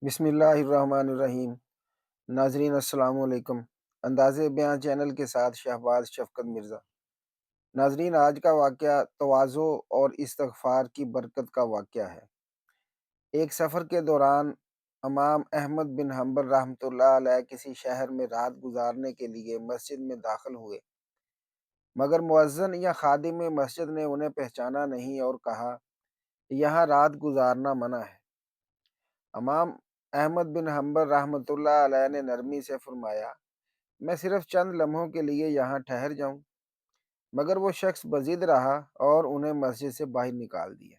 بسم اللہ الرحمن الرحیم۔ ناظرین السلام علیکم۔ انداز بیان چینل کے ساتھ شہباز شفقت مرزا۔ ناظرین، آج کا واقعہ تواضع اور استغفار کی برکت کا واقعہ ہے۔ ایک سفر کے دوران امام احمد بن حنبل رحمۃ اللہ علیہ کسی شہر میں رات گزارنے کے لیے مسجد میں داخل ہوئے، مگر مؤذن یا خادم مسجد نے انہیں پہچانا نہیں اور کہا، یہاں رات گزارنا منع ہے۔ امام احمد بن حنبل رحمۃ اللہ علیہ نے نرمی سے فرمایا، میں صرف چند لمحوں کے لیے یہاں ٹھہر جاؤں، مگر وہ شخص بضد رہا اور انہیں مسجد سے باہر نکال دیا۔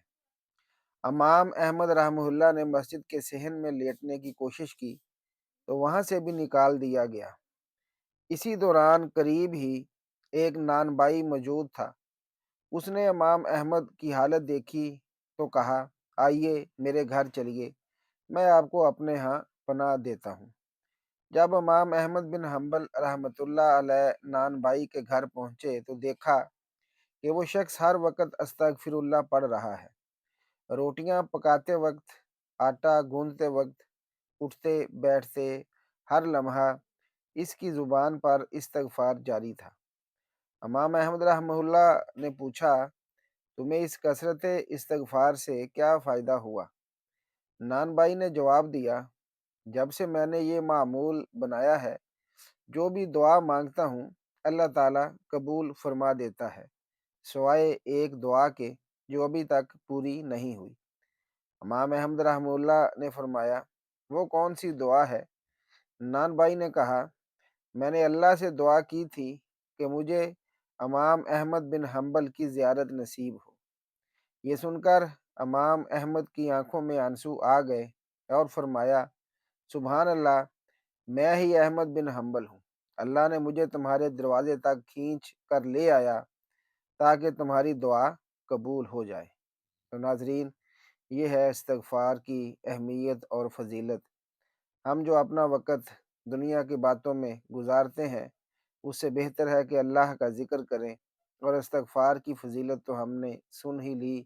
امام احمد رحمہ اللہ نے مسجد کے صحن میں لیٹنے کی کوشش کی تو وہاں سے بھی نکال دیا گیا۔ اسی دوران قریب ہی ایک نانبائی موجود تھا۔ اس نے امام احمد کی حالت دیکھی تو کہا، آئیے میرے گھر چلیے، میں آپ کو اپنے ہاں پناہ دیتا ہوں۔ جب امام احمد بن حنبل رحمۃ اللہ علیہ نان بھائی کے گھر پہنچے تو دیکھا کہ وہ شخص ہر وقت استغفر اللہ پڑھ رہا ہے۔ روٹیاں پکاتے وقت، آٹا گوندتے وقت، اٹھتے بیٹھتے، ہر لمحہ اس کی زبان پر استغفار جاری تھا۔ امام احمد رحمہ اللہ نے پوچھا، تمہیں اس کثرت استغفار سے کیا فائدہ ہوا؟ نان بھائی نے جواب دیا، جب سے میں نے یہ معمول بنایا ہے، جو بھی دعا مانگتا ہوں اللہ تعالیٰ قبول فرما دیتا ہے، سوائے ایک دعا کے جو ابھی تک پوری نہیں ہوئی۔ امام احمد رحمہ اللہ نے فرمایا، وہ کون سی دعا ہے؟ نان بھائی نے کہا، میں نے اللہ سے دعا کی تھی کہ مجھے امام احمد بن حنبل کی زیارت نصیب ہو۔ یہ سن کر امام احمد کی آنکھوں میں آنسو آ گئے اور فرمایا، سبحان اللہ، میں ہی احمد بن حنبل ہوں۔ اللہ نے مجھے تمہارے دروازے تک کھینچ کر لے آیا تاکہ تمہاری دعا قبول ہو جائے۔ تو ناظرین، یہ ہے استغفار کی اہمیت اور فضیلت۔ ہم جو اپنا وقت دنیا کی باتوں میں گزارتے ہیں، اس سے بہتر ہے کہ اللہ کا ذکر کریں، اور استغفار کی فضیلت تو ہم نے سن ہی لی۔